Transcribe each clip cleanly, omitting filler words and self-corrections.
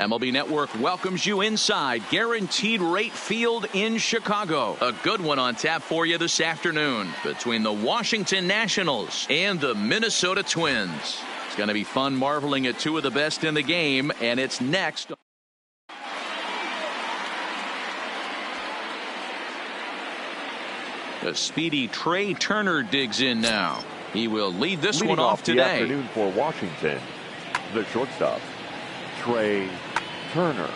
MLB Network welcomes you inside Guaranteed Rate Field in Chicago. A good one on tap for you this afternoon between the Washington Nationals and the Minnesota Twins. It's going to be fun marveling at two of the best in the game, and it's next. A speedy Trey Turner digs in now. He will lead this one off today. The afternoon for Washington, the shortstop, Trey Turner.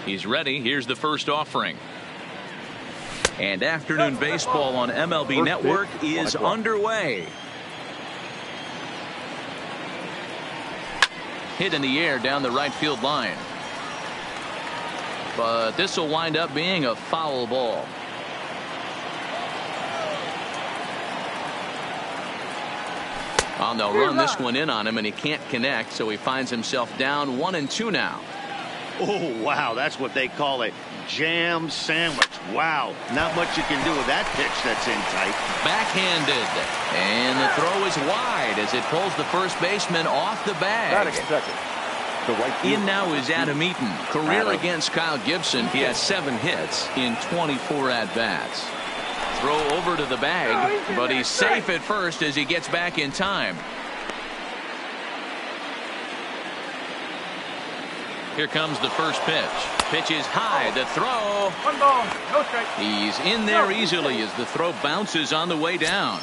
He's ready. Here's the first offering. And afternoon baseball on MLB Network is underway. Hit in the air down the right field line. But this will wind up being a foul ball. Well, they'll run this one in on him, and he can't connect, so he finds himself down 1-2 now. Oh, wow, that's what they call a jam sandwich. Wow, not much you can do with that pitch that's in tight. Backhanded, and the throw is wide as it pulls the first baseman off the bag. In now is Adam Eaton. Career against Kyle Gibson. He has 7 hits in 24 at-bats. Throw over to the bag, but he's safe at first as he gets back in time. Here comes the first pitch. Pitch is high. The throw. 1 ball, no strike. He's in there easily as the throw bounces on the way down.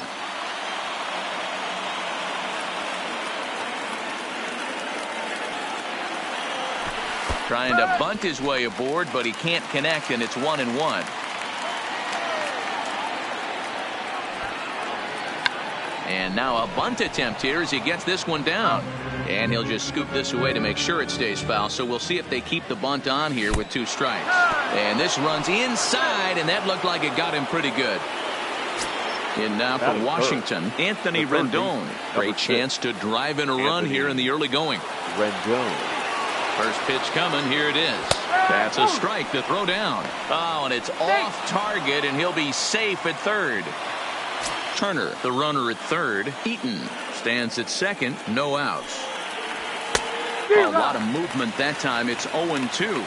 Trying to bunt his way aboard, but he can't connect, and it's 1-1. And now a bunt attempt here as he gets this one down. And he'll just scoop this away to make sure it stays foul. So we'll see if they keep the bunt on here with 2 strikes. And this runs inside, and that looked like it got him pretty good. In now for Washington, Anthony Rendon. Great chance to drive in a run here in the early going. Rendon. First pitch coming. Here it is. That's a strike to throw down. Oh, and it's off target, and he'll be safe at third. Turner, the runner at third. Eaton stands at second. No outs. A lot of movement that time. It's 0-2.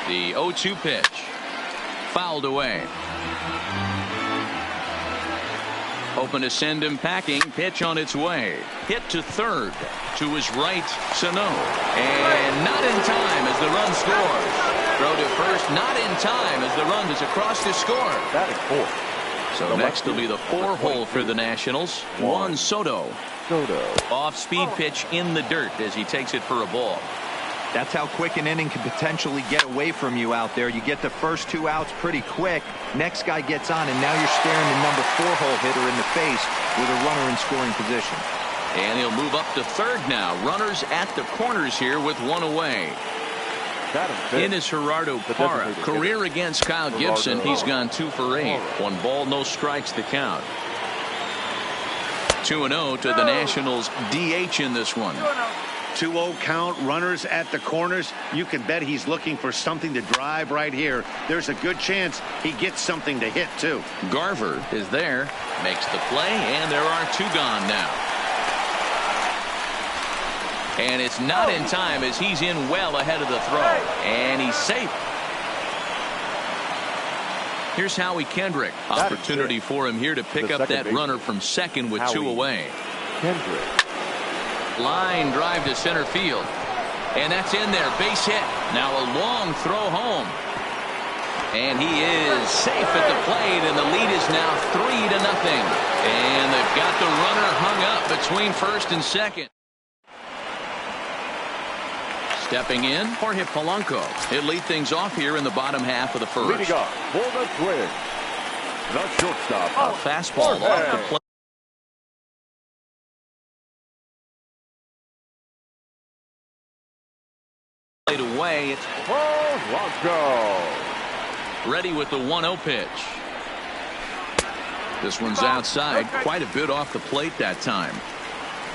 The 0-2 pitch. Fouled away. Hoping to send him packing. Pitch on its way. Hit to third. To his right, Sano. And not in time as the run scores. Throw to first, not in time as the run is across to score. That is 4. So next will be the 4-hole for the Nationals. Juan Soto. Off-speed pitch in the dirt as he takes it for a ball. That's how quick an inning can potentially get away from you out there. You get the first 2 outs pretty quick. Next guy gets on, and now you're staring the number 4-hole hitter in the face with a runner in scoring position. And he'll move up to third now. Runners at the corners here with 1 away. In is Gerardo Parra. Career against Kyle Gibson. He's gone 2 for 8. 1 ball, no strikes to count. 2-0 to the Nationals DH in this one. 2-0 count, runners at the corners. You can bet he's looking for something to drive right here. There's a good chance he gets something to hit too. Garver is there, makes the play, and there are 2 gone now. And it's not in time as he's in well ahead of the throw. And he's safe. Here's Howie Kendrick. Opportunity for him here to pick up that runner from second with 2 away. Kendrick. Line drive to center field. And that's in there. Base hit. Now a long throw home. And he is safe at the plate, and the lead is now 3-0. And they've got the runner hung up between first and second. Stepping in, Jorge Polanco. He'll lead things off here in the bottom half of the first. Leading off for the Twins, the shortstop. A fastball off the plate. Away. It's Polanco. Ready with the 1-0 pitch. This one's outside. Quite a bit off the plate that time.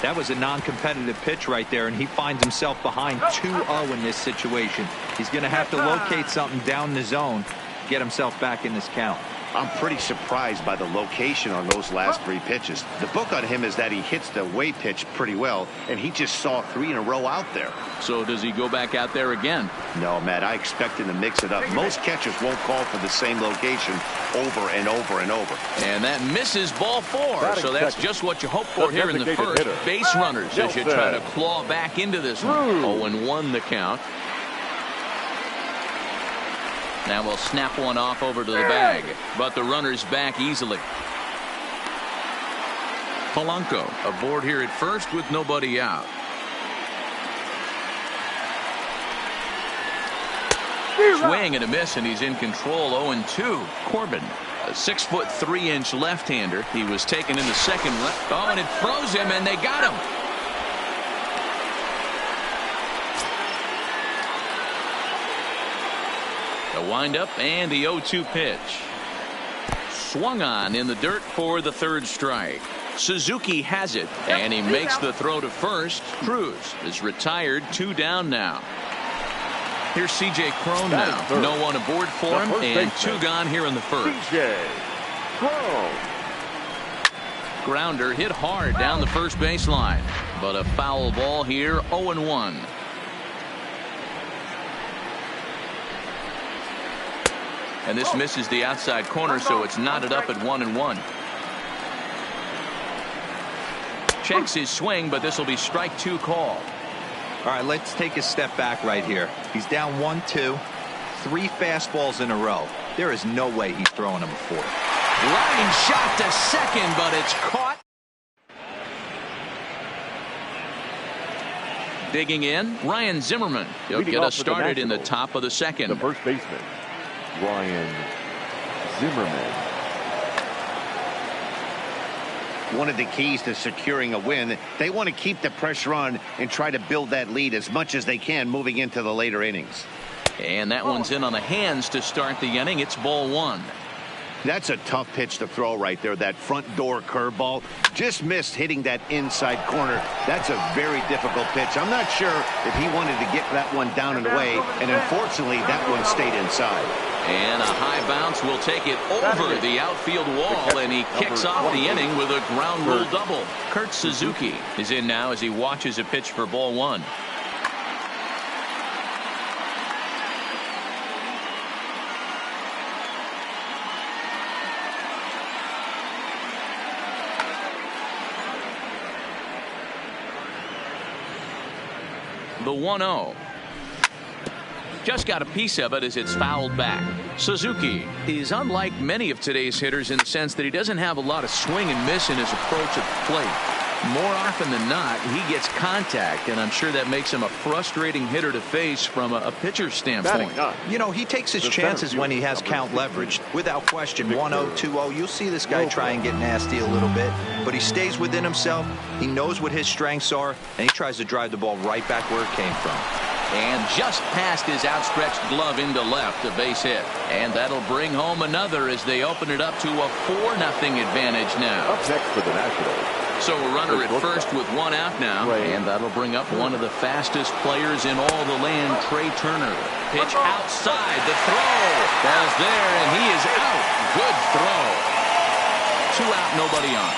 That was a non-competitive pitch right there, and he finds himself behind 2-0 in this situation. He's going to have to locate something down the zone, get himself back in this count. I'm pretty surprised by the location on those last 3 pitches. The book on him is that he hits the away pitch pretty well, and he just saw 3 in a row out there. So does he go back out there again? No, Matt, I expect him to mix it up. Most catchers won't call for the same location over and over and over. And that misses ball 4. So that's just what you hope for here in the first. Base runners as you try to claw back into this one. 0-1 the count. Now we'll snap one off over to the bag, but the runner's back easily. Polanco aboard here at first with nobody out. Swing and a miss, and he's in control. 0-2. Corbin, a 6'3" left-hander. He was taken in the second. Oh, and it froze him, and they got him. The windup and the 0-2 pitch. Swung on in the dirt for the 3rd strike. Suzuki has it, and he makes the throw to first. Cruz is retired. 2 down now. Here's C.J. Cron now. No one aboard for him, and 2 gone here in the first. C.J. Cron. Grounder hit hard down the first baseline, but a foul ball here. 0-1. And this misses the outside corner, so it's knotted up at 1-1. Checks his swing, but this will be strike 2 call. All right, let's take a step back right here. He's down 1-2, 3 fastballs in a row. There is no way he's throwing him a 4th. Line shot to second, but it's caught. Digging in, Ryan Zimmerman. He'll get us started in the top of the second. The first baseman, Ryan Zimmerman. One of the keys to securing a win, they want to keep the pressure on and try to build that lead as much as they can moving into the later innings. And that one's in on the hands to start the inning. It's ball 1. That's a tough pitch to throw right there. That front door curveball just missed hitting that inside corner. That's a very difficult pitch. I'm not sure if he wanted to get that one down and away, and unfortunately that one stayed inside. And a high bounce will take it over the outfield wall, and he kicks off the inning with a ground rule double. Kurt Suzuki is in now as he watches a pitch for ball 1. The 1-0. Just got a piece of it as it's fouled back. Suzuki is unlike many of today's hitters in the sense that he doesn't have a lot of swing and miss in his approach at the plate. More often than not, he gets contact, and I'm sure that makes him a frustrating hitter to face from a pitcher's standpoint. You know, he takes his chances when he has count leveraged. Without question, 1-0, 2-0, you'll see this guy try and get nasty a little bit, but he stays within himself. He knows what his strengths are, and he tries to drive the ball right back where it came from. And just past his outstretched glove into left, a base hit. And that'll bring home another as they open it up to a 4-0 advantage now. Up next for the Nationals. So a runner at first with 1 out now, and that'll bring up one of the fastest players in all the land, Trey Turner. Pitch outside, the throw. Ball's there, and he is out. Good throw. 2 out, nobody on.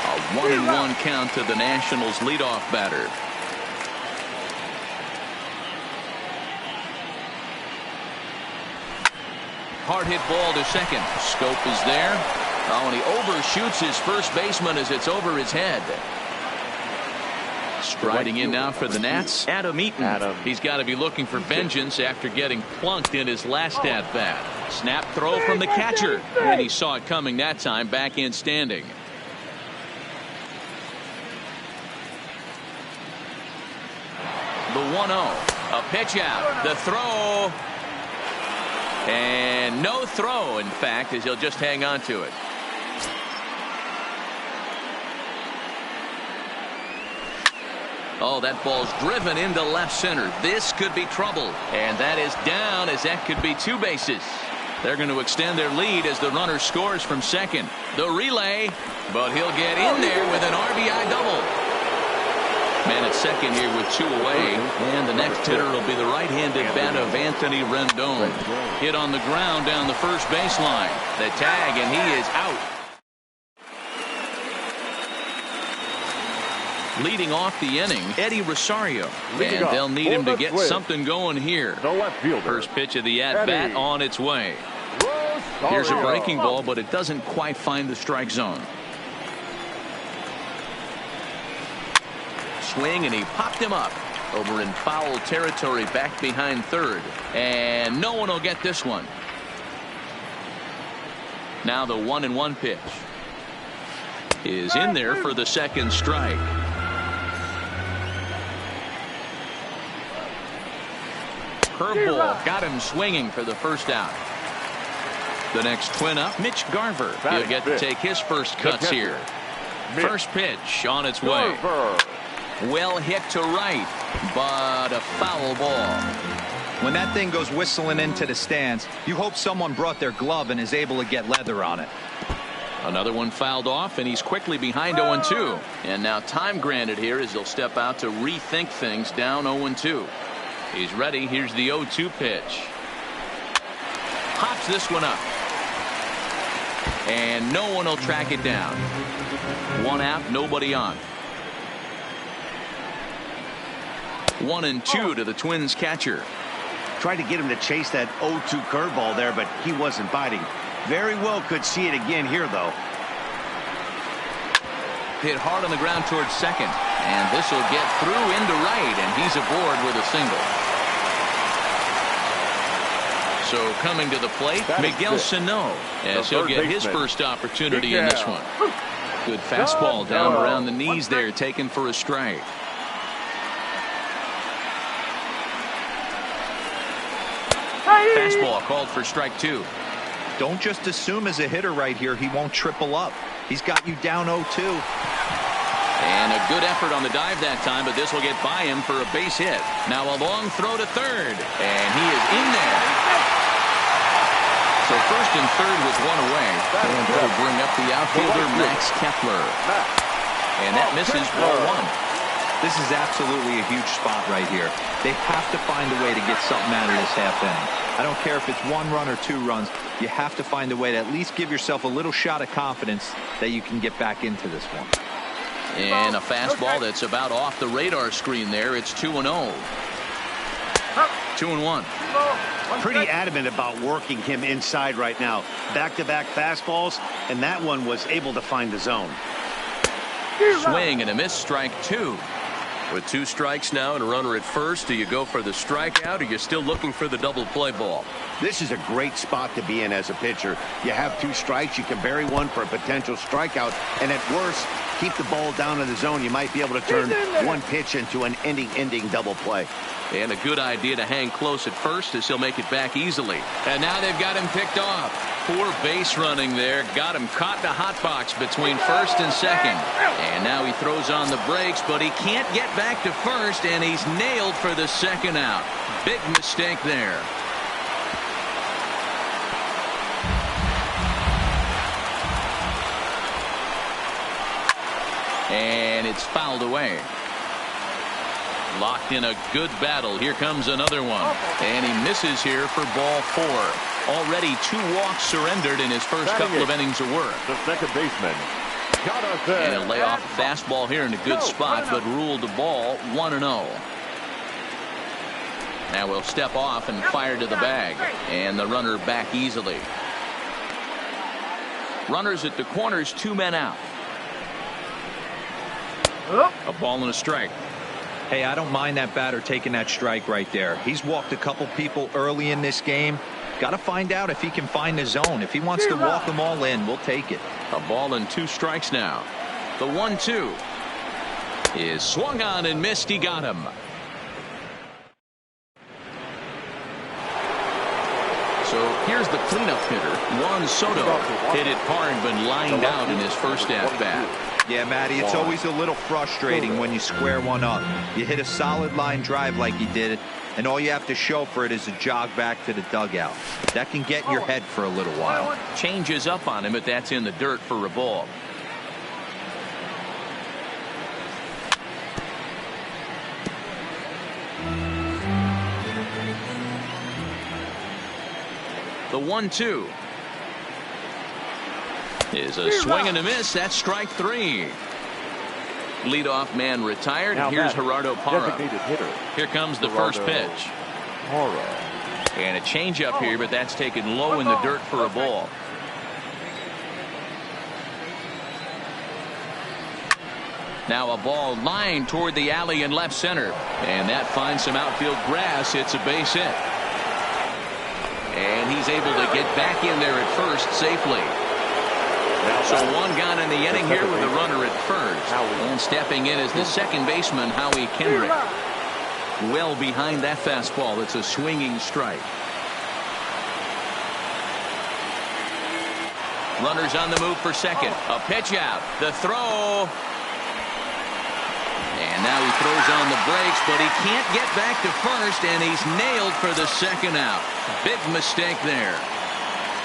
A 1-1 count to the Nationals leadoff batter. Hard hit ball to second. Scope is there. Oh, and he overshoots his first baseman as it's over his head. Striding in now for the Nats, Adam Eaton. He's got to be looking for vengeance after getting plunked in his last at-bat. Snap throw from the catcher, and he saw it coming that time, back in standing. The 1-0. A pitch out. The throw. And no throw, in fact, as he'll just hang on to it. Oh, that ball's driven into left center. This could be trouble. And that is down, as that could be 2 bases. They're going to extend their lead as the runner scores from second. The relay, but he'll get in there with an RBI double. Man at second here with 2 away, and the next hitter will be the right-handed bat of Anthony Rendon. Hit on the ground down the first baseline. The tag, and he is out. Leading off the inning, Eddie Rosario, and they'll need him to get something going here. First pitch of the at-bat on its way. Here's a breaking ball, but it doesn't quite find the strike zone. Swing, and he popped him up over in foul territory back behind third, and no one will get this one. Now the 1-1 pitch is in there for the second strike. Curveball got him swinging for the first out. The next twin up, Mitch Garver. He'll get to take his first cuts here. First pitch on its way. Well hit to right, but a foul ball. When that thing goes whistling into the stands, you hope someone brought their glove and is able to get leather on it. Another one fouled off, and he's quickly behind 0-2. And now time granted here as he'll step out to rethink things down 0-2. He's ready. Here's the 0-2 pitch. Pops this one up. And no one will track it down. 1 out, nobody on. 1-2 to the Twins catcher. Tried to get him to chase that 0-2 curveball there, but he wasn't biting. Very well could see it again here, though. Hit hard on the ground towards second, and this will get through into right, and he's aboard with a single. So coming to the plate, Miguel Sano, as he'll get his first opportunity in this one. Good fastball down around the knees there, taken for a strike. Fastball called for strike 2. Don't just assume as a hitter right here he won't triple up. He's got you down 0-2. And a good effort on the dive that time, but this will get by him for a base hit. Now a long throw to third, and he is in there. So first and third with 1 away, and that'll bring up the outfielder Max Kepler. And that misses ball 1. This is absolutely a huge spot right here. They have to find a way to get something out of this half inning. I don't care if it's 1 run or 2 runs. You have to find a way to at least give yourself a little shot of confidence that you can get back into this one. And a fastball that's about off the radar screen there. It's 2-0. 2-1. Pretty adamant about working him inside right now. Back-to-back fastballs, and that one was able to find the zone. Swing and a miss, strike 2. With 2 strikes now and a runner at first, do you go for the strikeout, or you're still looking for the double play ball? This is a great spot to be in as a pitcher. You have 2 strikes, you can bury one for a potential strikeout, and at worst, keep the ball down in the zone. You might be able to turn 1 pitch into an ending double play. And a good idea to hang close at first as he'll make it back easily. And now they've got him picked off. Poor base running there. Got him caught in a hot box between first and second. And now he throws on the brakes, but he can't get back to first, and he's nailed for the second out. Big mistake there. And it's fouled away. Locked in a good battle. Here comes another one. And he misses here for ball 4. Already 2 walks surrendered in his first couple of innings of work. The second baseman. And he'll lay off the fastball here in a good spot, but ruled the ball 1-0. Now we'll step off and fire to the bag. And the runner back easily. Runners at the corners, 2 men out. A ball and a strike. Hey, I don't mind that batter taking that strike right there. He's walked a couple people early in this game. Got to find out if he can find the zone. If he wants to walk them all in, we'll take it. A ball and 2 strikes now. The 1-2 is swung on and missed. He got him. So here's the cleanup hitter, Juan Soto. Hit it hard, but lined out in his first at-bat. Yeah, Matty, it's always a little frustrating when you square one up. You hit a solid line drive like he did, and all you have to show for it is a jog back to the dugout. That can get in your head for a little while. Changes up on him, but that's in the dirt for a ball. The 1-2 is a swing and a miss. That's strike 3. Leadoff man retired. Now Here's Gerardo Parra. Here comes the first pitch. And a changeup here, but that's taken low in the dirt for a ball. Now a ball lined toward the alley in left center. And that finds some outfield grass. It's a base hit. And he's able to get back in there at first safely. So one gone in the inning here with a runner at first. And stepping in is the second baseman, Howie Kendrick. Well behind that fastball. It's a swinging strike. Runners on the move for second. A pitch out. The throw. And now he throws on the brakes, but he can't get back to first, and he's nailed for the second out. Big mistake there.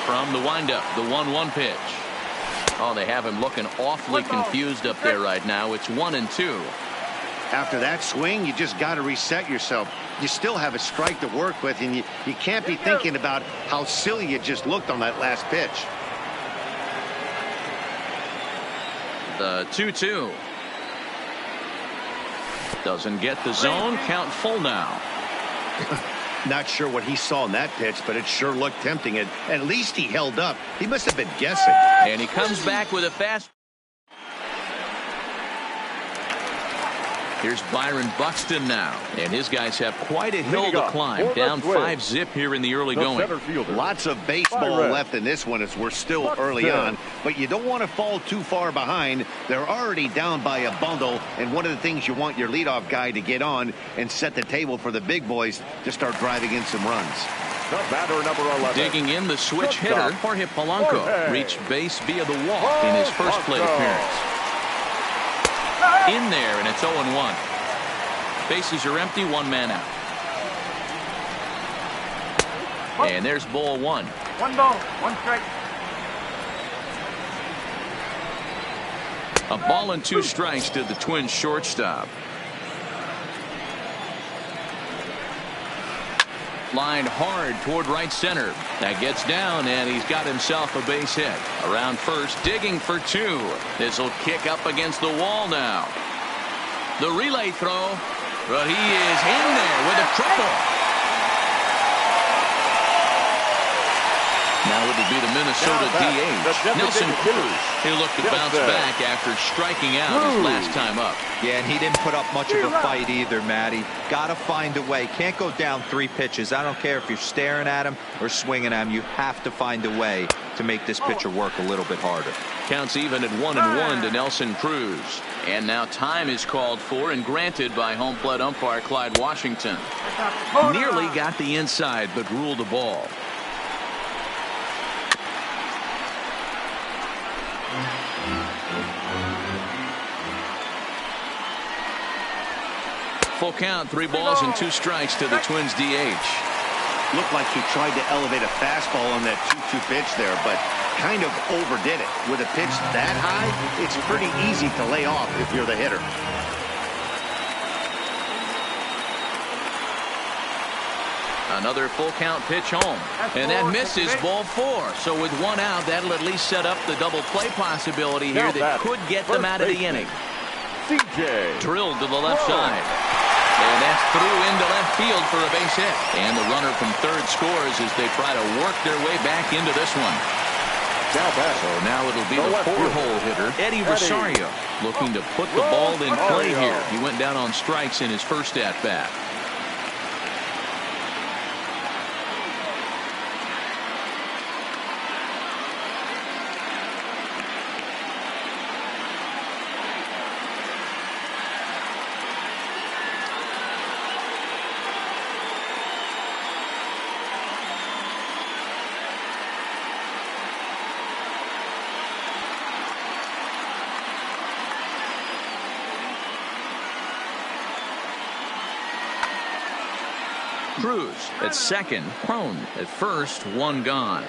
From the windup, the 1-1 pitch. Oh, they have him looking awfully confused up there right now. It's 1-2. After that swing, you just got to reset yourself. You still have a strike to work with, and you can't be thinking about how silly you just looked on that last pitch. The 2-2. Doesn't get the zone. Count full now. Not sure what he saw in that pitch, but it sure looked tempting. And at least he held up. He must have been guessing. And he comes back with a fast. Here's Byron Buxton now, and his guys have quite a hill to climb. Down 5-zip here in the early going. Lots of baseball left in this one as we're still early on, but you don't want to fall too far behind. They're already down by a bundle, and one of the things you want your leadoff guy to get on and set the table for the big boys to start driving in some runs. The batter, number 11. Digging in, the switch hitter, Jorge Polanco. Reached base via the walk in his first plate appearance. In there, and it's 0-1. Bases are empty, one man out. And there's ball 1. 1 ball, 1 strike. A ball and 2 strikes to the Twins shortstop. Lined hard toward right center. That gets down, and he's got himself a base hit. Around first, digging for 2. This will kick up against the wall now. The relay throw, but he is in there with a triple. Now it would be the Minnesota DH, Nelson Cruz. He looked to bounce back after striking out his last time up. Yeah, and he didn't put up much of a fight either, Matty. Got to find a way. Can't go down 3 pitches. I don't care if you're staring at him or swinging at him. You have to find a way to make this pitcher work a little bit harder. Counts even at 1-1 to Nelson Cruz. And now time is called for and granted by home plate umpire Clyde Washington. Nearly got the inside, but ruled the ball. Full count, 3 balls and 2 strikes to the Twins DH. Looked like he tried to elevate a fastball on that 2-2 pitch there, but kind of overdid it. With a pitch that high, it's pretty easy to lay off if you're the hitter. Another full count pitch home. And that misses ball 4. So with 1 out, that'll at least set up the double play possibility here that could get them out of the inning. Drilled to the left side. And that's through into left field for a base hit. And the runner from third scores as they try to work their way back into this one. So now it'll be the 4-hole hitter, Eddie Rosario, looking to put the ball in play here. He went down on strikes in his first at-bat. Cruz at second, Crone at first, one gone.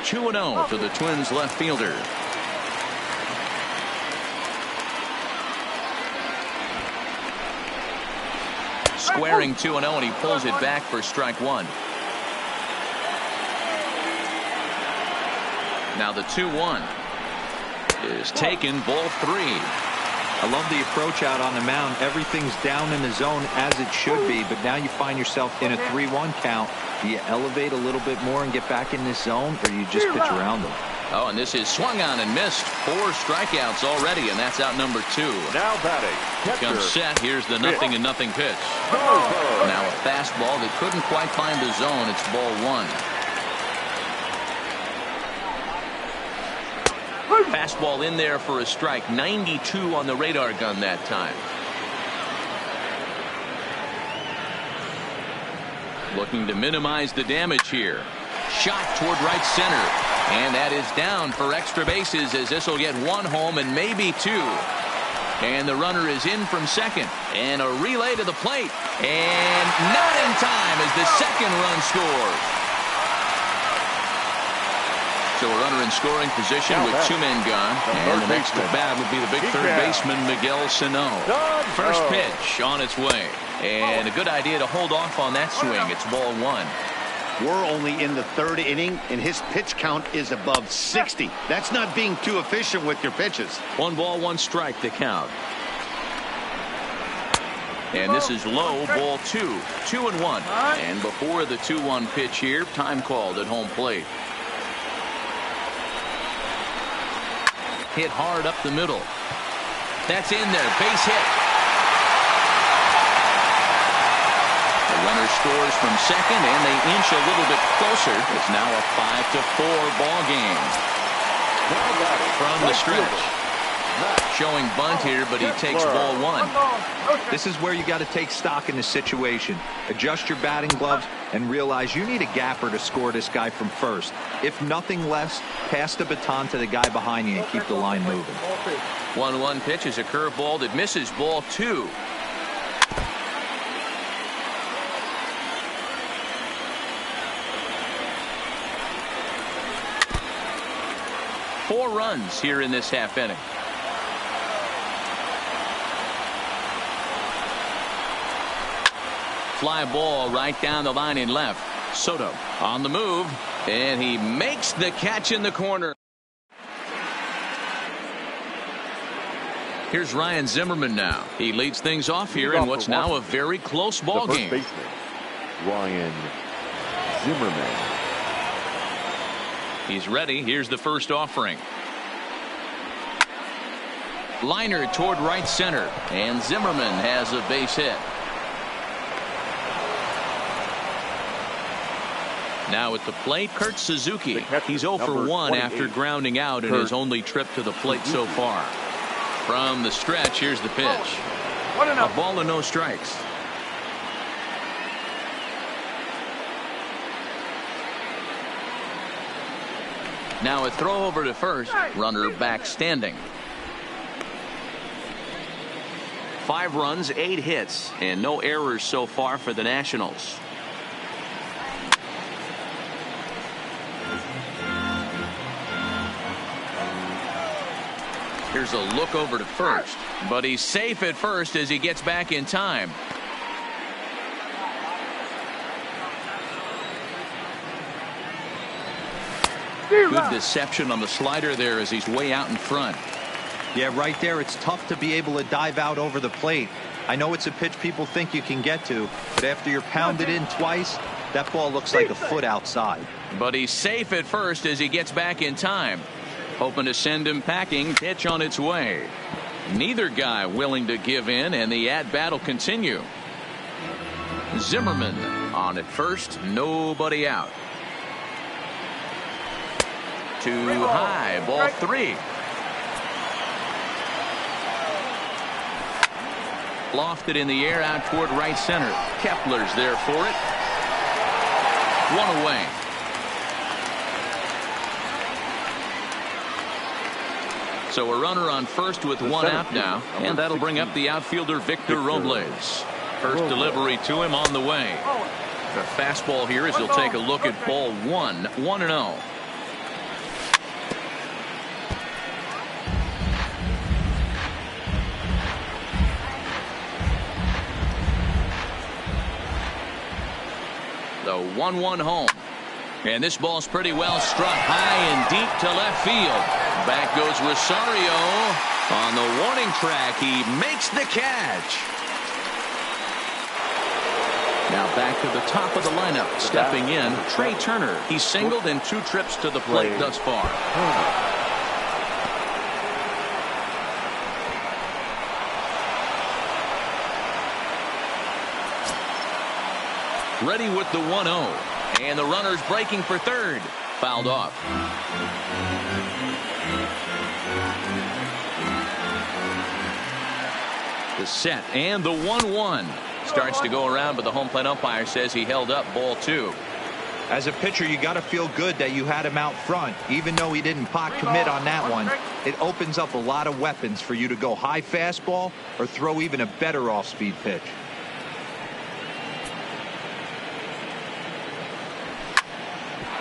2-0 to the Twins left fielder. Squaring 2-0, and he pulls it back for strike one. Now the 2-1 is taken, ball three. I love the approach out on the mound. Everything's down in the zone as it should be, but now you find yourself in a 3-1 count. Do you elevate a little bit more and get back in this zone, or do you just pitch around them? Oh, and this is swung on and missed. 4 strikeouts already, and that's out number 2. Now batting. Comes set. Here's the 0-0 pitch. Now a fastball that couldn't quite find the zone. It's ball 1. Fastball in there for a strike. 92 on the radar gun that time. Looking to minimize the damage here. Shot toward right center. And that is down for extra bases, as this will get 1 home and maybe 2. And the runner is in from second. And a relay to the plate. And not in time as the second run scores. So a runner in scoring position with 2 men gone. And the next at bat would be the big third baseman, Miguel Sano. First pitch on its way. And a good idea to hold off on that swing. It's ball 1. We're only in the 3rd inning, and his pitch count is above 60. That's not being too efficient with your pitches. 1 ball, 1 strike to count. And this is low, ball 2. 2-1. And before the 2-1 pitch here, time called at home plate. Hit hard up the middle. That's in there. Base hit. The runner scores from second, and they inch a little bit closer. It's now a 5-4 ball game. From the stretch. Showing bunt here, but he takes ball 1. This is where you got to take stock in the situation. Adjust your batting gloves and realize you need a gapper to score this guy from first. If nothing less, pass the baton to the guy behind you and keep the line moving. 1-1 pitch is a curveball that misses, ball 2. Four runs here in this half inning. Fly ball right down the line in left. Soto on the move, and he makes the catch in the corner. Here's Ryan Zimmerman now. He leads things off here in what's now a very close ball game. First baseman, Ryan Zimmerman. He's ready. Here's the first offering. Liner toward right center, and Zimmerman has a base hit. Now at the plate, Kurt Suzuki. He's 0 for 1 after grounding out in his only trip to the plate so far. From the stretch, here's the pitch. A ball and no strikes. Now a throw over to first. Runner back standing. 5 runs, 8 hits, and no errors so far for the Nationals. Here's a look over to first, but he's safe at first as he gets back in time. Good deception on the slider there as he's way out in front. Yeah, right there, it's tough to be able to dive out over the plate. I know it's a pitch people think you can get to, but after you're pounded in twice, that ball looks like a foot outside. But he's safe at first as he gets back in time. Hoping to send him packing. Pitch on its way. Neither guy willing to give in, and the at-bat will continue. Zimmerman on at first, nobody out. Too high, ball 3. Lofted in the air out toward right center. Kepler's there for it. 1 away. So a runner on first with 1 out now, and that'll bring up the outfielder Victor Robles. First delivery to him on the way. The fastball here as he'll take a look at ball 1, 1-0. The 1-1 home. And this ball's pretty well struck high and deep to left field. Back goes Rosario. On the warning track, he makes the catch. Now back to the top of the lineup. Stepping in, Trey Turner. He's singled in 2 trips to the plate thus far. Ready with the 1-0. And the runner's breaking for third. Fouled off. The set and the 1-1. Starts to go around, but the home plate umpire says he held up ball 2. As a pitcher, you got to feel good that you had him out front, even though he didn't pot commit on that one. It opens up a lot of weapons for you to go high fastball or throw even a better off-speed pitch.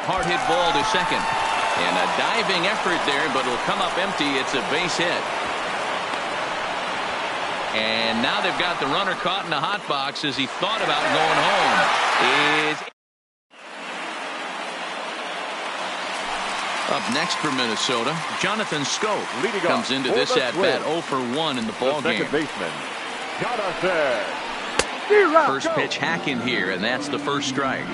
Hard hit ball to second. And a diving effort there, but it'll come up empty. It's a base hit. And now they've got the runner caught in the hot box as he thought about going home. Up next for Minnesota, Jonathan Scope comes into this at-bat 0 for 1 in the ballgame. Second baseman, Jugadas. First pitch hack in here, and that's the first strike.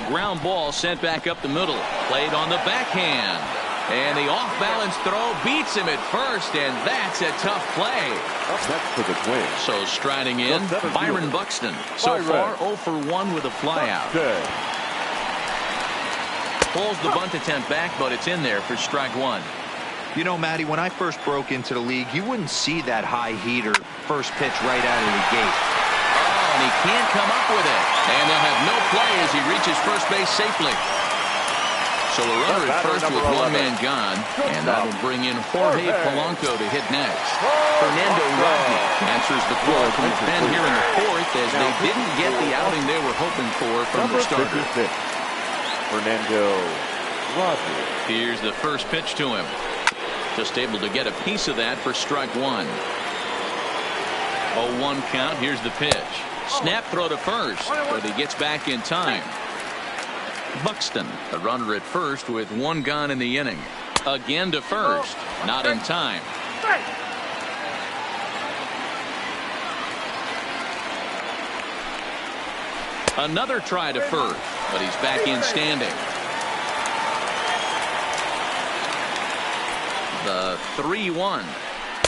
Ground ball sent back up the middle. Played on the backhand. And the off-balance throw beats him at first, and that's a tough play. Up next for the Twins. So striding in, Byron Buxton. So far 0 for 1 with a flyout. Pulls the bunt attempt back, but it's in there for strike 1. You know, Matty, when I first broke into the league, you wouldn't see that high heater first pitch right out of the gate. And he can't come up with it. And they'll have no play as he reaches first base safely. So a runner at first with 1 man gone. And that'll bring in Jorge Polanco to hit next. Fernando Rodney answers the call from the pen here in the 4th as they didn't get the outing they were hoping for from the starter. Fernando Rodney. Here's the first pitch to him. Just able to get a piece of that for strike 1. 0-1 count. Here's the pitch. Snap throw to first, but he gets back in time. Buxton, the runner at first with 1 gone in the inning. Again to first, not in time. Another try to first, but he's back in standing. The 3-1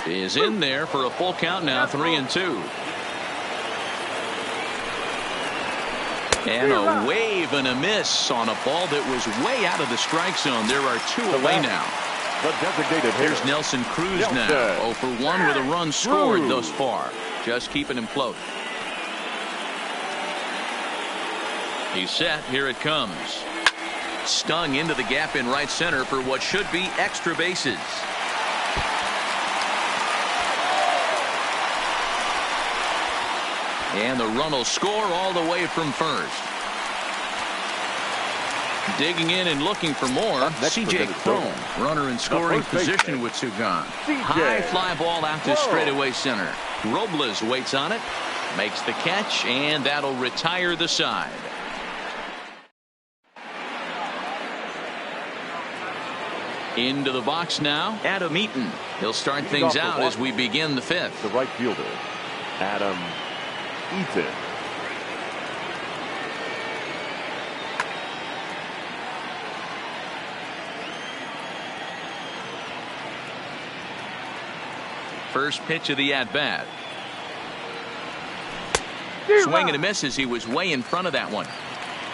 is in there for a full count now, 3-2. And a wave and a miss on a ball that was way out of the strike zone. There are 2 away now. Here's Nelson Cruz now. 0 for 1 with a run scored thus far. Just keeping him close. He's set. Here it comes. Stung into the gap in right center for what should be extra bases. And the run will score all the way from first. Digging in and looking for more. C.J. Cron, runner in scoring position with 2 gone. High fly ball out to straightaway center. Robles waits on it, makes the catch, and that'll retire the side. Into the box now, Adam Eaton. He'll start things out as we begin the 5th. The right fielder, Adam Eaton. First pitch of the at-bat. Swing and a miss as he was way in front of that one.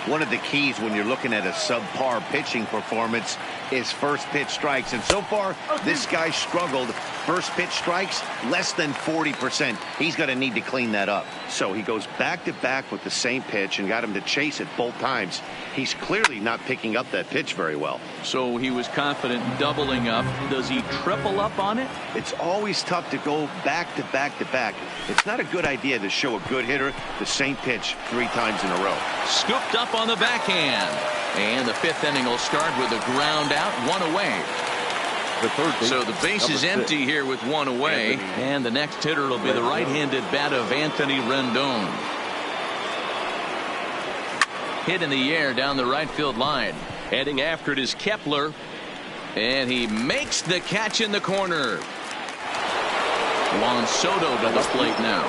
One of the keys when you're looking at a subpar pitching performance is first pitch strikes. And so far, this guy struggled. First pitch strikes, less than 40%. He's going to need to clean that up. So he goes back-to-back with the same pitch and got him to chase it both times. He's clearly not picking up that pitch very well. So he was confident doubling up. Does he triple up on it? It's always tough to go back-to-back-to-back. It's not a good idea to show a good hitter the same pitch 3 times in a row. Scooped up on the backhand. And the 5th inning will start with a ground out, 1 away. So the base is empty here with 1 away. And the next hitter will be the right-handed bat of Anthony Rendon. Hit in the air down the right field line. Heading after it is Kepler. And he makes the catch in the corner. Juan Soto to the plate now.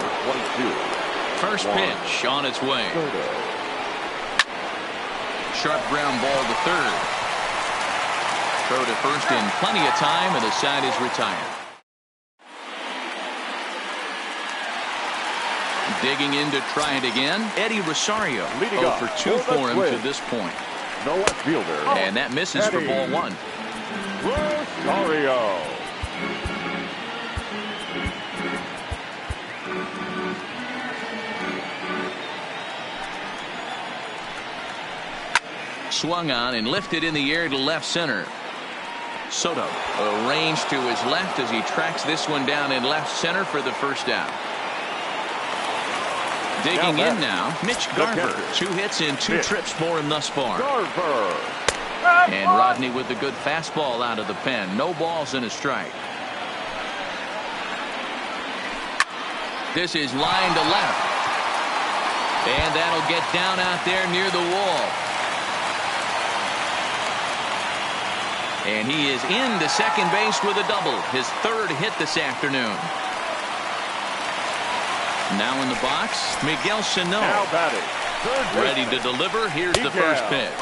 First pitch on its way. Sharp ground ball to third. Throw to first in plenty of time, and the side is retired. Digging in to try it again. Eddie Rosario. 0 for 2 for him to this point. No left fielder. And that misses for ball 1. Rosario. Swung on and lifted in the air to left center. Soto arranged to his left as he tracks this one down in left center for the first out. Digging in now, Mitch Garver. 2 hits and 2 trips for him thus far. Garver. And Rodney with the good fastball out of the pen. No balls and a strike. This is line to left. And that'll get down out there near the wall. And he is into second base with a double. His 3rd hit this afternoon. Now in the box, Miguel Sano. Ready to deliver. Here's the first pitch.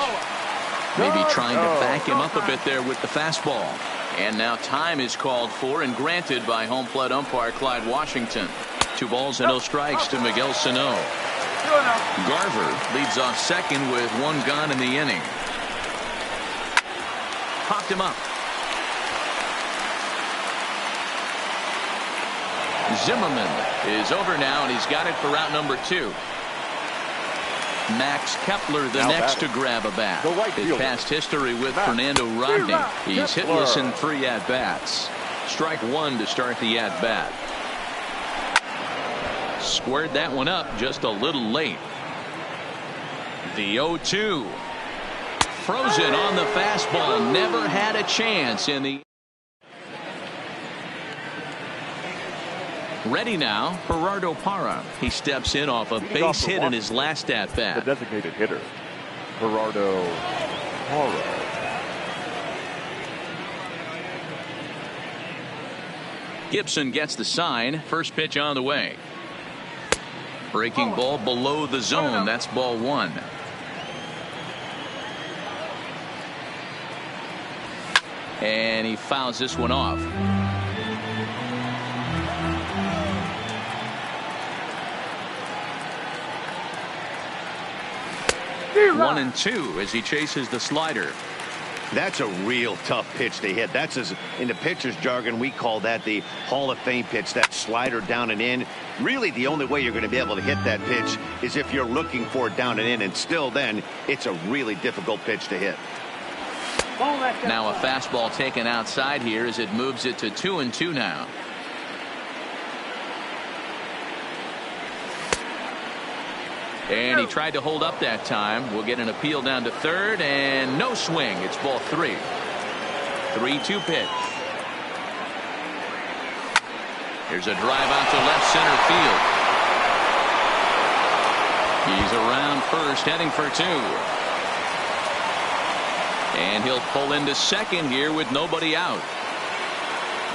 Maybe trying to back him up a bit there with the fastball. And now time is called for and granted by home plate umpire Clyde Washington. 2 balls and no strikes to Miguel Sano. Garver leads off second with 1 gone in the inning. Popped him up. Zimmerman is over now, and he's got it for out number 2. Max Kepler the next to grab a bat. His past history with Fernando Rodney. He's hitless in 3 at-bats. Strike 1 to start the at-bat. Squared that one up just a little late. The 0-2. Frozen on the fastball. Never had a chance in the. Ready now, Gerardo Parra. He steps in off a base hit in his last at bat. The designated hitter, Gerardo Parra. Gibson gets the sign. First pitch on the way. Breaking ball below the zone. That's ball 1. And he fouls this one off. 1-2 as he chases the slider. That's a real tough pitch to hit. That's, as in the pitcher's jargon, we call that the Hall of Fame pitch. That slider down and in. Really, the only way you're going to be able to hit that pitch is if you're looking for it down and in. And still then, it's a really difficult pitch to hit. Now a fastball taken outside here as it moves it to 2-2 now. And he tried to hold up that time. We'll get an appeal down to third, and no swing. It's ball 3. 3-2 pitch. Here's a drive out to left center field. He's around first, heading for 2. And he'll pull into second here with nobody out.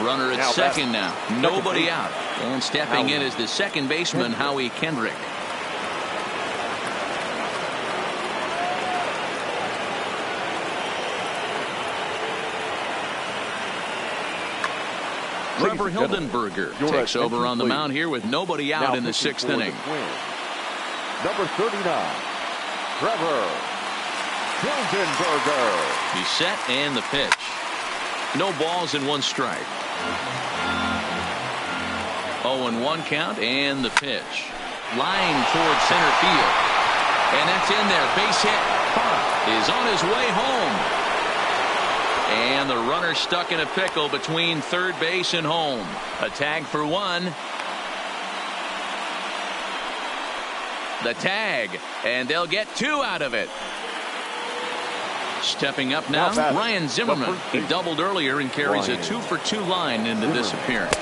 Runner at second now. Nobody out. And stepping in is the second baseman, Howie Kendrick. Trevor Hildenberger takes over on the mound here with nobody out in the 6th inning. Number 39, Trevor He's set and the pitch. No balls and 1 strike. 0-1 count and the pitch. Line towards center field. And that's in there. Base hit. Parra is on his way home. And the runner stuck in a pickle between third base and home. A tag for 1. The tag. And they'll get 2 out of it. Stepping up now, Ryan Zimmerman. He doubled earlier and carries a 2-for-2 line into this appearance.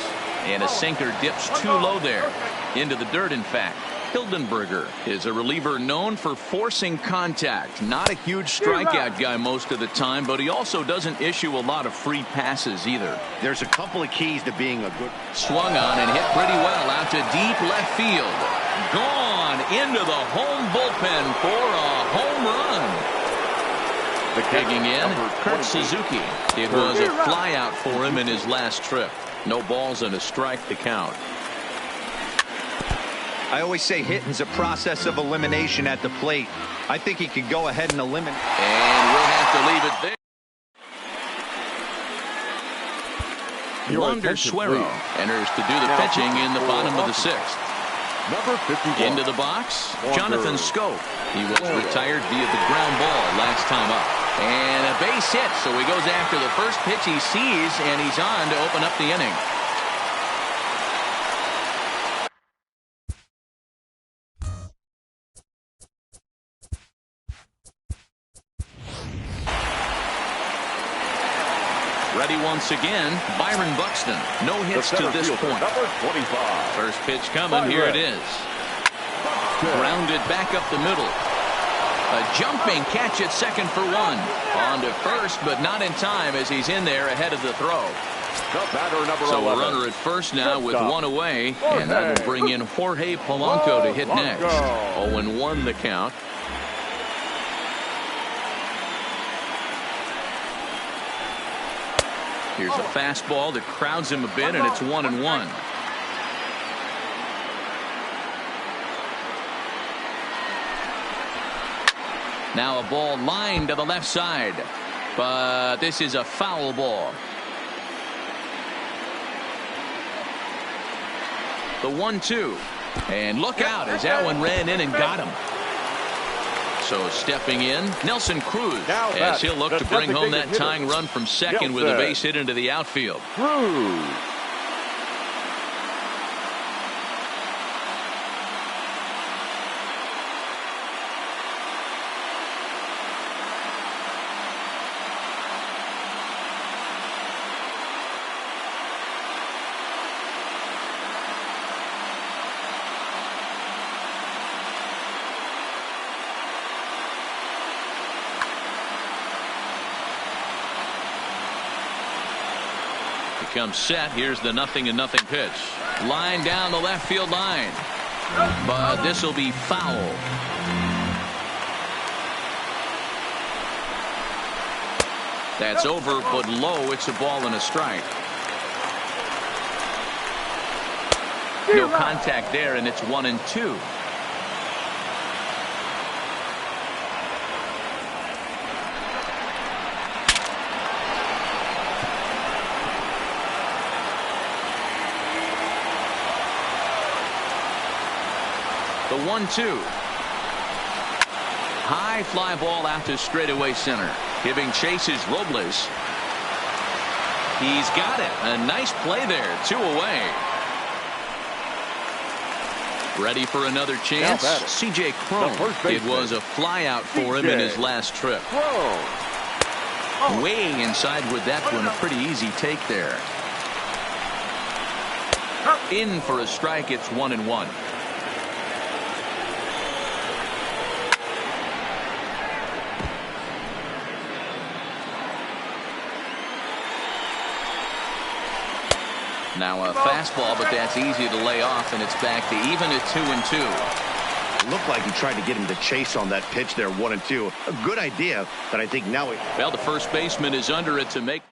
And a sinker dips too low there. Into the dirt, in fact. Hildenberger is a reliever known for forcing contact. Not a huge strikeout guy most of the time, but he also doesn't issue a lot of free passes either. There's a couple of keys to being a good. Swung on and hit pretty well out to deep left field. Gone into the home bullpen for a home run. Digging in, Kurt Suzuki. It was a flyout for him in his last trip. No balls and a strike to count. I always say hitting's a process of elimination at the plate. I think he could go ahead and eliminate. And we'll have to leave it there. Wander Suero enters to do the pitching in the bottom of the 6th. Number 51. Into the box, Jonathan Scope. He was retired via the ground ball last time up. And a base hit, so he goes after the first pitch he sees, and he's on to open up the inning. Ready once again, Byron Buxton. No hits to this point. Number 25. First pitch coming. Here it is. Grounded back up the middle. A jumping catch at second for 1. On to first, but not in time as he's in there ahead of the throw. So a runner at first now with 1 away, and that will bring in Jorge Polanco to hit next. 0-1 the count. Here's a fastball that crowds him a bit, and it's 1-1. Now a ball lined to the left side, but this is a foul ball. The 1-2, and look out as that one ran in and got him. So stepping in, Nelson Cruz, as he'll look to bring home that tying run from second with a base hit into the outfield. Cruz. Comes set. Here's the 0-0 pitch. Line down the left field line. But this will be foul. That's over, but low. It's a ball and a strike. No contact there, and it's 1-2. The 1-2. High fly ball out to straightaway center. Giving chase is Robles. He's got it. A nice play there. 2 away. Ready for another chance. C.J. Cron. It was a fly out for him in his last trip. Way inside with that one. A pretty easy take there. In for a strike. It's 1-1. Now a fastball, but that's easy to lay off, and it's back to even at 2-2. It looked like he tried to get him to chase on that pitch there, 1-2. A good idea, but I think now well, the first baseman is under it to make.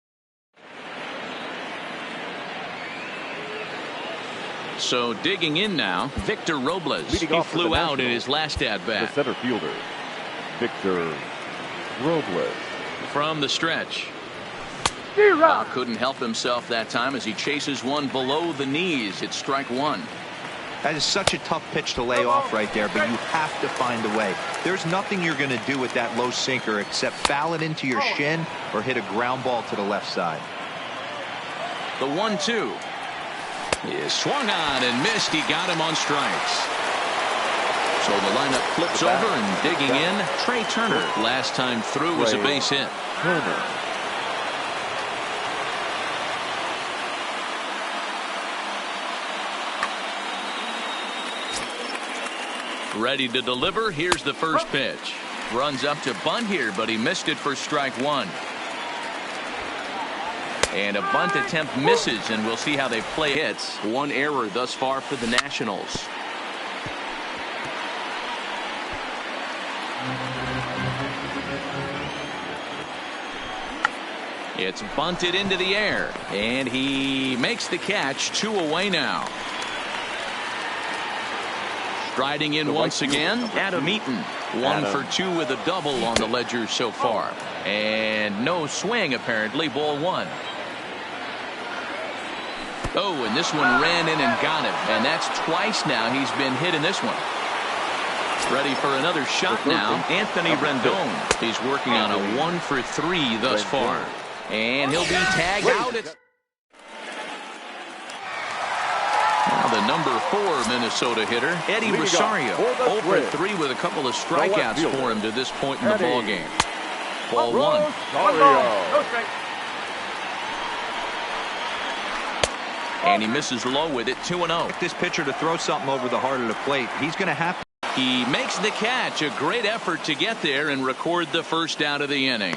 So digging in now, Victor Robles. He flew out in his last at bat. The center fielder, Victor Robles. From the stretch. Couldn't help himself that time as he chases one below the knees. It's strike one. That is such a tough pitch to lay off right there, but you have to find a way. There's nothing you're going to do with that low sinker except foul it into your shin or hit a ground ball to the left side. The 1-2 is swung on and missed. He got him on strikes. So the lineup flips over and digging in. Trey Turner. Last time through was a base hit. Turner. Ready to deliver. Here's the first pitch. Runs up to bunt here, but he missed it for strike one. And a bunt attempt misses, and we'll see how they play hits. One error thus far for the Nationals. It's bunted into the air, and he makes the catch. 2 away now. Striding in once again, Adam Eaton. 1 for 2 with a double on the ledger so far. And no swing, apparently. Ball 1. Oh, and this one ran in and got him. And that's twice now he's been hit in this one. Ready for another shot now. Anthony Rendon. He's working on a 1 for 3 thus far. And he'll be tagged out. Now the number 4 Minnesota hitter, Eddie Rosario. 0 for 3 with a couple of strikeouts for him to this point in the ballgame. Ball 1. And he misses low with it. 2-0. This pitcher to throw something over the heart of the plate. He's going to have to. He makes the catch. A great effort to get there and record the first out of the inning.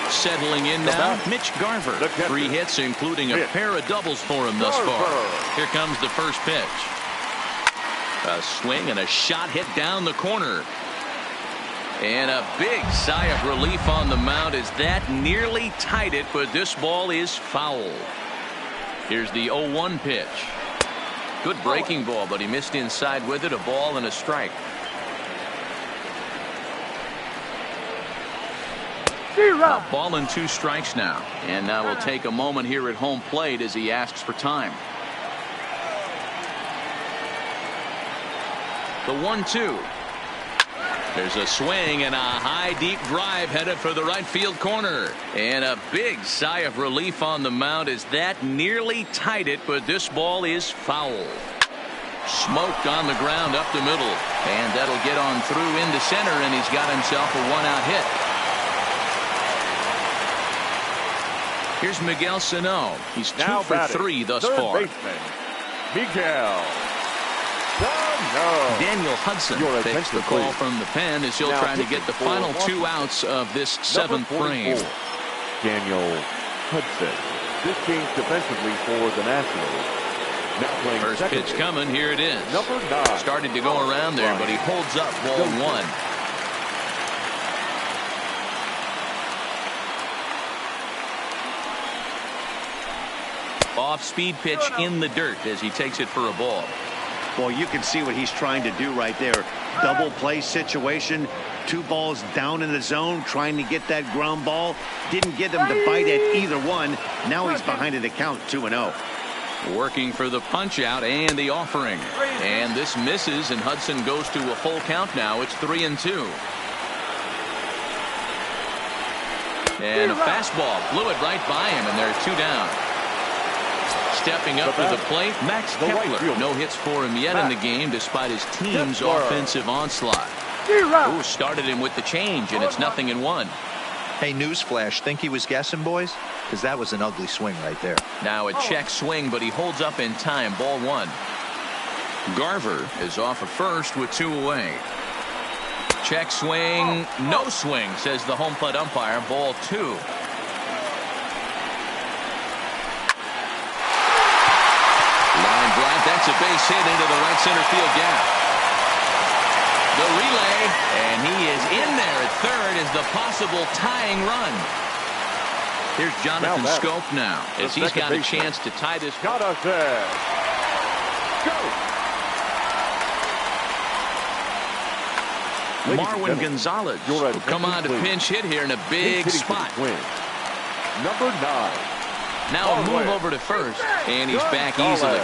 Settling in now, Mitch Garver. 3 hits, including a pair of doubles for him thus far. Here comes the first pitch. A swing and a shot hit down the corner. And a big sigh of relief on the mound as that nearly tied it, but this ball is foul. Here's the 0-1 pitch. Good breaking ball, but he missed inside with it. A ball and a strike. A ball and 2 strikes now. And now we'll take a moment here at home plate as he asks for time. The 1-2. There's a swing and a high deep drive headed for the right field corner. And a big sigh of relief on the mound as that nearly tied it, but this ball is foul. Smoked on the ground up the middle. And that'll get on through into center, and he's got himself a 1-out hit. Here's Miguel Sano. He's 2 for 3 thus far. Miguel. Daniel Hudson takes the call from the pen as he'll try to get the final 2 outs of this 7th frame. Daniel Hudson. This change defensively for the Nationals. First pitch coming. Here it is. Number 9. Started to go around there, but he holds up. Ball 1. Off-speed pitch in the dirt as he takes it for a ball. Well, you can see what he's trying to do right there. Double play situation. 2 balls down in the zone, trying to get that ground ball. Didn't get him to bite at either one. Now he's behind an account 2-0. Working for the punch out and the offering. And this misses, and Hudson goes to a full count now. It's 3-2. And a fastball blew it right by him, and there's 2 down. Stepping up to the plate, Max Kepler. No hits for him yet in the game despite his team's offensive onslaught. Ooh, started him with the change, and it's 0-1. Hey, newsflash, think he was guessing, boys? Because that was an ugly swing right there. Now a check swing, but he holds up in time. Ball 1. Garver is off at first with 2 away. Check swing, no swing, says the home plate umpire. Ball 2. That's a base hit into the right center field gap. The relay, and he is in there at third as the possible tying run. Here's Jonathan Scope now as he's got a chance to tie this. Got us there. Go. Marwin Gonzalez will come on to pinch hit here in a big spot. Number 9. Now a move over to first, and he's back easily.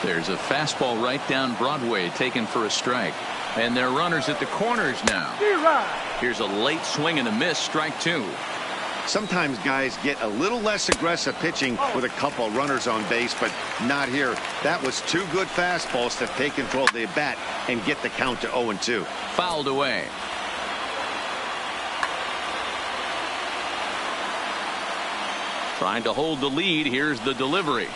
There's a fastball right down Broadway taken for a strike. And they're runners at the corners now. Here's a late swing and a miss, strike 2. Sometimes guys get a little less aggressive pitching with a couple runners on base, but not here. That was 2 good fastballs to take control of the bat and get the count to 0-2. Fouled away. Trying to hold the lead. Here's the delivery.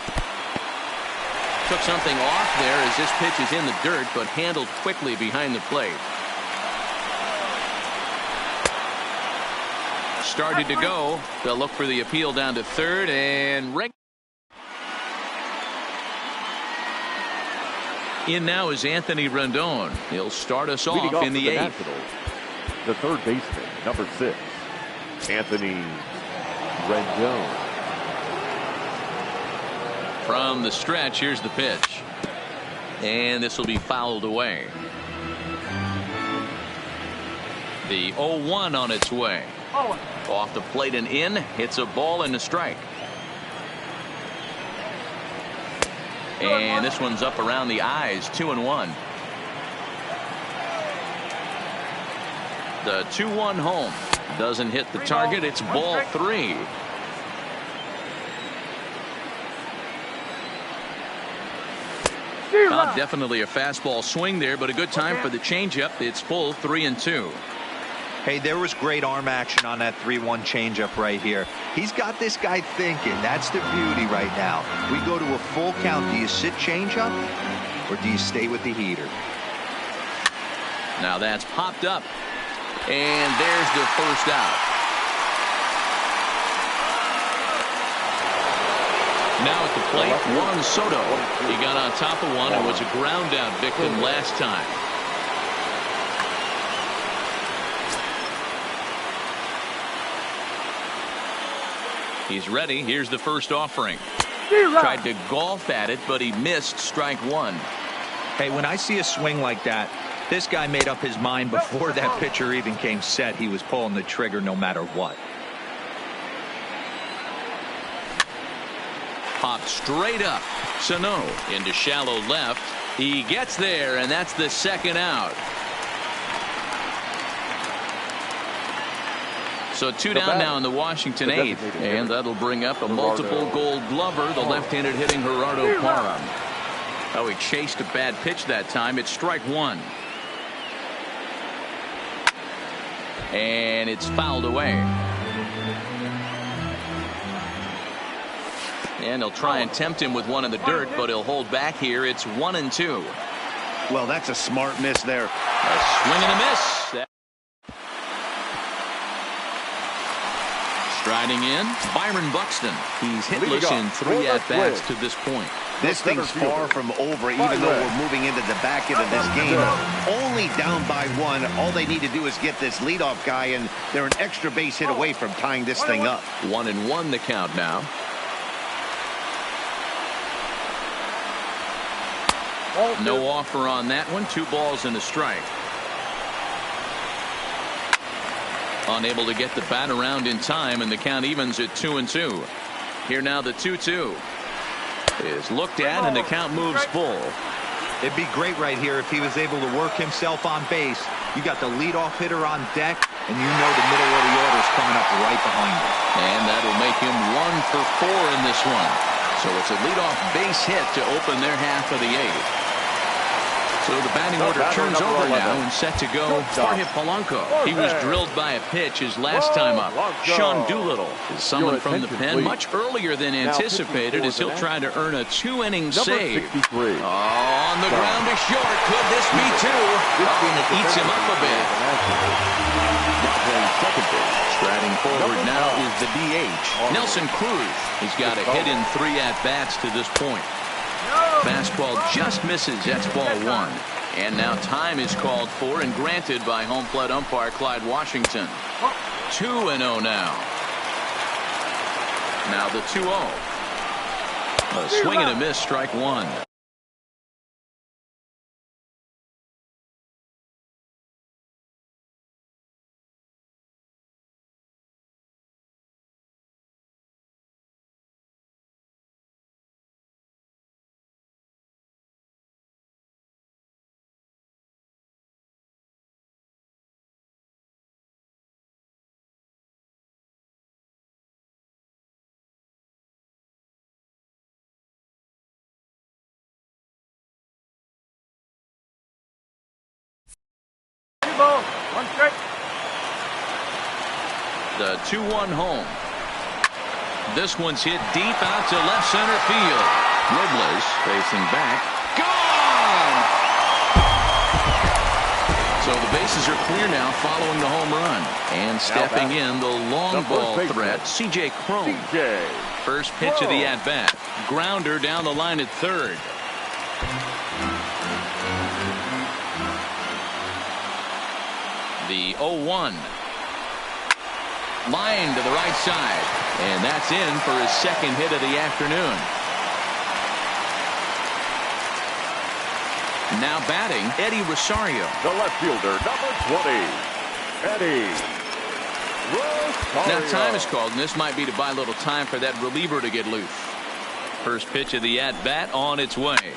Took something off there as this pitch is in the dirt, but handled quickly behind the plate. Started to go. They'll look for the appeal down to third, and in now is Anthony Rendon. He'll start us off in the 8th. The third baseman, number 6, Anthony Rendon. From the stretch, here's the pitch. And this will be fouled away. The 0-1 on its way. Off the plate and in. Hits a ball and a strike. And this one's up around the eyes. 2-1. The 2-1 home. Doesn't hit the target. It's ball 3. Definitely a fastball swing there, but a good time for the changeup. It's full 3-2. Hey, there was great arm action on that 3-1 changeup right here. He's got this guy thinking. That's the beauty right now. We go to a full count. Do you sit changeup or do you stay with the heater? Now that's popped up, and there's the first out. Now at the plate, Juan Soto. He got on top of one and was a ground out victim last time. He's ready. Here's the first offering. Tried to golf at it, but he missed, strike 1. Hey, when I see a swing like that, this guy made up his mind before that pitcher even came set. He was pulling the trigger no matter what. Popped straight up. Sano into shallow left. He gets there, and that's the second out. So 2 down now in the Washington 8th, and that'll bring up a multiple Gold Glover, the left-handed hitting Gerardo Parra. Oh, he chased a bad pitch that time. It's strike 1. And it's fouled away. And he'll try and tempt him with one in the dirt, but he'll hold back here. It's 1-2. Well, that's a smart miss there. A swing and a miss. Striding in, Byron Buxton. He's hitless in 3 at-bats to this point. This thing's far from over, even though we're moving into the back end of this game. Only down by 1. All they need to do is get this leadoff guy, and they're an extra base hit away from tying this thing up. 1-1 the count now. No offer on that one. 2 balls and a strike. Unable to get the bat around in time, and the count evens at 2-2. Here now the 2-2 is looked at, and the count moves full. It'd be great right here if he was able to work himself on base. You got the leadoff hitter on deck, and you know the middle of the order is coming up right behind him. And that'll make him 1 for 4 in this one. So it's a leadoff base hit to open their half of the 8th. So the batting order turns over now and set to go Jorge Polanco. He was drilled by a pitch his last time up. Sean Doolittle is summoned from the pen much earlier than anticipated as he'll try to earn a 2-inning save. On the ground to short. Could this be 2? And it eats him up a bit. Striding forward now is the DH, Nelson Cruz. He's got a hit in 3 at-bats to this point. Fastball just misses. That's ball 1. And now time is called for and granted by home plate umpire Clyde Washington. 2-0 now. Now the 2-0. A swing and a miss, strike one. The 2-1 home. This one's hit deep out to left center field. Robles facing back. Gone! So the bases are clear now following the home run. And stepping in the long ball threat, C.J. Cron. First pitch of the at-bat. Grounder down the line at third. The 0-1. Line to the right side. And that's in for his second hit of the afternoon. Now batting, Eddie Rosario. The left fielder, number 20, Eddie Rosario. Now time is called, and this might be to buy a little time for that reliever to get loose. First pitch of the at-bat on its way.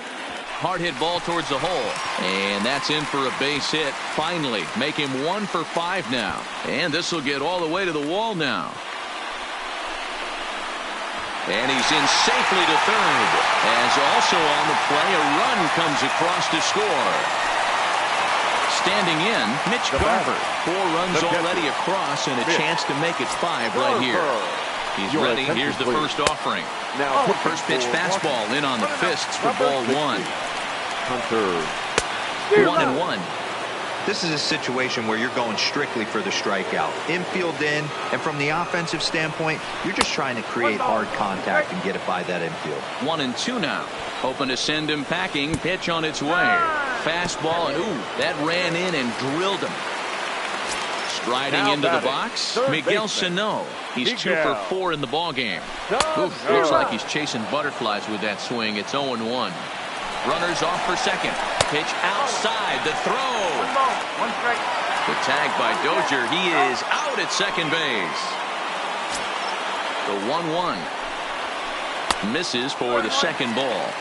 Hard hit ball towards the hole. And that's in for a base hit. Finally, make him 1 for 5 now. And this will get all the way to the wall now. And he's in safely to third. As also on the play, a run comes across to score. Standing in, Mitch Garver. 4 runs already across and a chance to make it 5 right here. He's ready. Here's the first offering. Now, first pitch fastball in on the fists for ball 1. Hunter. 1-1. This is a situation where you're going strictly for the strikeout. Infield in, and from the offensive standpoint, you're just trying to create hard contact and get it by that infield. 1-2 now. Hoping to send him packing. Pitch on its way. Fastball, and ooh, that ran in and drilled him. Striding now into the box, Miguel Sano. He's 2 for 4 in the ballgame. Looks like he's chasing butterflies with that swing. It's 0-1. Runners off for second. Pitch outside. The throw. The tag by Dozier. He is out at second base. The 1-1. Misses for the second ball.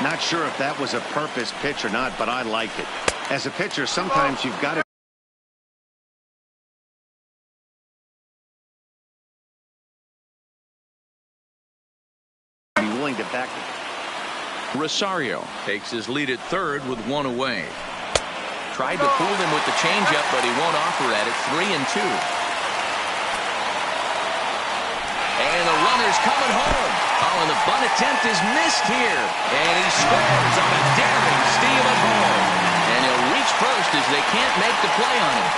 Not sure if that was a purpose pitch or not, but I like it. As a pitcher, sometimes you've got to be willing to back it. Rosario takes his lead at third with 1 away. Tried to fool him with the changeup, but he won't offer at it. 3-2. And the runner's coming home. Oh, and the bunt attempt is missed here. And he scores on a daring steal at home. And he'll reach first as they can't make the play on him.